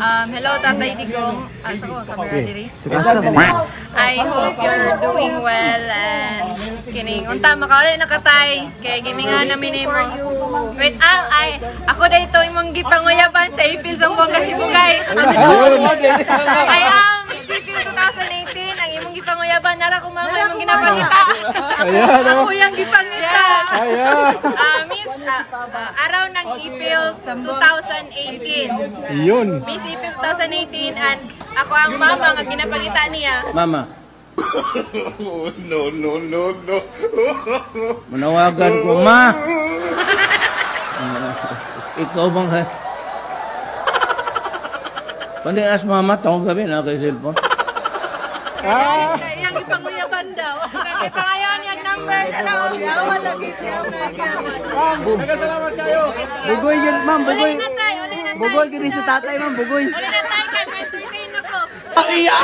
Hello, Tatay Digong. Asa ko, camera diri. I hope you're doing well and kining unta makauli nakatay kay gimingan namin nimo. Wait, ako dito imong gipanguyaban sa April sa Buanga Sibugay. I am Miss April 2018 ang imong gipanguyaban nara ko mama imong ginapangita. Ayan, ako yang gipangita. Ayan. Miss araw ng April 2018. Yun. Miss April 2018 and ako ang mama nga ginapangita niya. Mama. No. Manawagan ko, ma. Ikaw bang ha? Pandias mama, taong gabi na kay cellphone. Yang ipanguyaban daw. Ipangayon yung number daw. Yawan lagi siya. Nagkasalamat kayo. Bugoy yun, ma'am. Bugoy. Uli na tayo. Bugoy gini sa tatay, ma'am. Bugoy. Uli na tayo kay may 3K na ko. Pakiya!